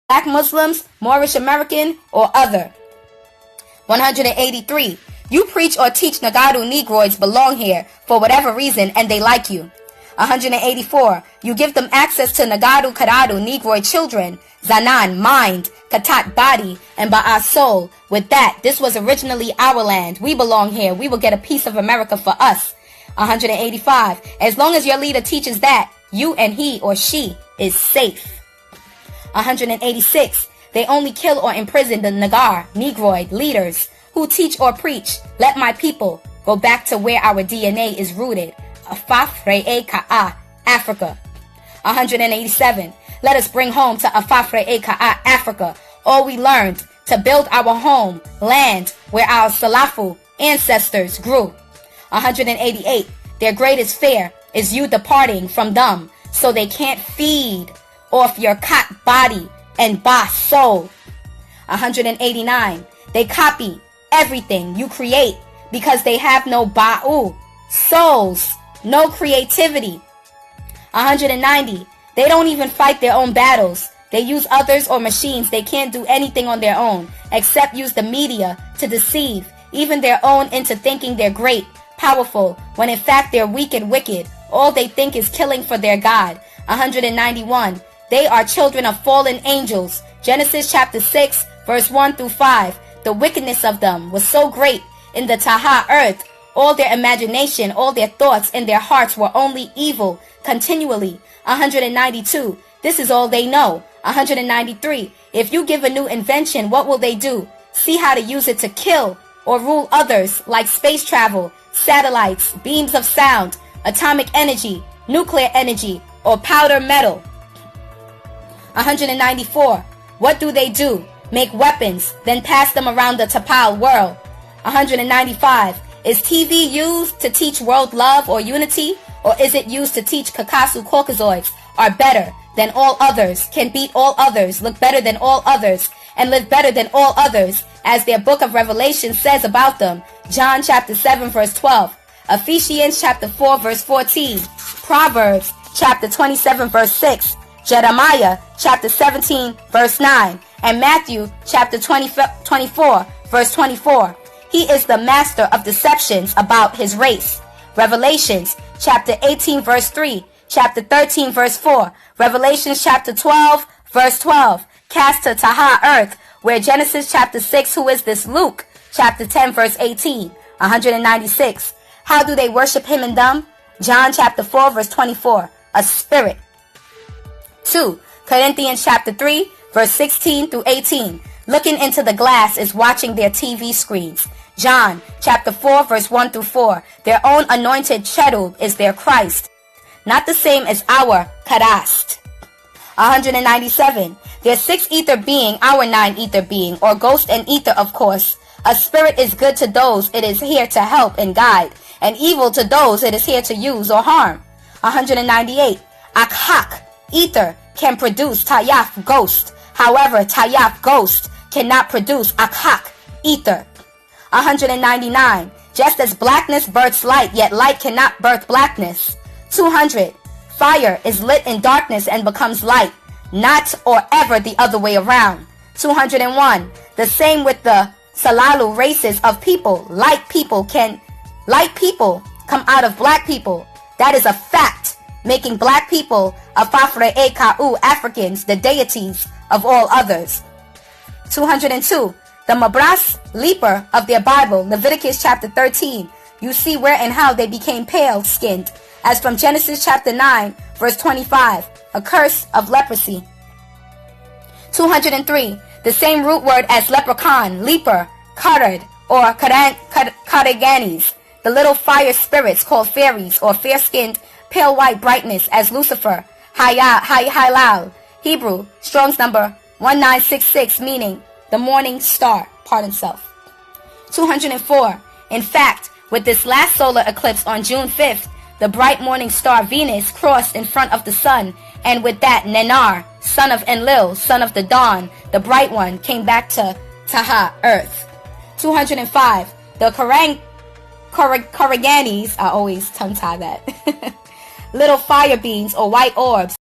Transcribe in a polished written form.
Black Muslims, Moorish American, or other. 183. You preach or teach Nagaru Negroids belong here for whatever reason and they like you. 184. You give them access to Nagaru Kararu Negroid children, Zanan, mind, Katat, body, and Ba'a, soul. With that, this was originally our land. We belong here. We will get a piece of America for us. 185. As long as your leader teaches that, you and he or she is safe. 186. They only kill or imprison the Nagar, Negroid leaders who teach or preach, let my people go back to where our DNA is rooted. Afaf Re'e Ka'a, Africa. 187. Let us bring home to Afaf Re'e Ka'a, Africa, all we learned to build our home, land where our Salafu ancestors grew. 188. Their greatest fear is you departing from them, so they can't feed off your Kat body and Ba soul. 189. They copy everything you create because they have no Ba'u, souls, no creativity. 190. They don't even fight their own battles. They use others or machines. They can't do anything on their own except use the media to deceive even their own into thinking they're great, powerful, when in fact they're weak and wicked. All they think is killing for their God. 191. They are children of fallen angels. Genesis chapter 6, verse 1 through 5. The wickedness of them was so great in the Taha earth. All their imagination, all their thoughts in their hearts were only evil continually. 192. This is all they know. 193. If you give a new invention, what will they do? See how to use it to kill or rule others, like space travel, satellites, beams of sound, atomic energy, nuclear energy, or powder metal. 194. What do they do? Make weapons, then pass them around the Tapal world. 195. Is TV used to teach world love or unity? Or is it used to teach Kakasu Caucasoids are better than all others, can beat all others, look better than all others, and live better than all others, as their book of Revelation says about them? John chapter 7 verse 12. Ephesians chapter 4 verse 14. Proverbs chapter 27 verse 6. Jeremiah chapter 17 verse 9. And Matthew chapter 24 verse 24. He is the master of deceptions about his race. Revelations chapter 18 verse 3. Chapter 13 verse 4. Revelations chapter 12 verse 12. Cast to Taha earth, where Genesis chapter 6, who is this Luke? Chapter 10 verse 18. 196. How do they worship him and them? John chapter 4 verse 24. A spirit. 2. Corinthians chapter 3 verse 16 through 18. Looking into the glass is watching their TV screens. John chapter 4 verse 1 through 4. Their own anointed cherub is their Christ, not the same as our Karast. 197. Their sixth ether being, our nine ether being, or ghost and ether, of course. A spirit is good to those it is here to help and guide, and evil to those it is here to use or harm. 198. Akhak, ether, can produce Tayaf, ghost. However, Tayaf, ghost, cannot produce Akhak, ether. 199. Just as blackness births light, yet light cannot birth blackness. 200. Fire is lit in darkness and becomes light, not or ever the other way around. 201. The same with the Salalu races of people. Light people come out of black people. That is a fact, making black people Afafre Ka'u, Africans, the deities of all others. 202. The Mabras leaper of their Bible, Leviticus chapter 13. You see where and how they became pale-skinned, as from Genesis chapter 9, verse 25, a curse of leprosy. 203. The same root word as leprechaun, leaper, karad, or karaganis, the little fire spirits called fairies, or fair-skinned, pale white brightness, as Lucifer, Hilal, Hebrew, Strong's number 1966, meaning the morning star, pardon self. 204. In fact, with this last solar eclipse on June 5th, the bright morning star Venus crossed in front of the sun, and with that Nenar, son of Enlil, son of the dawn, the bright one, came back to Taha, earth. 205. The Korriganis, I always tongue-tie that, little fire beings or white orbs,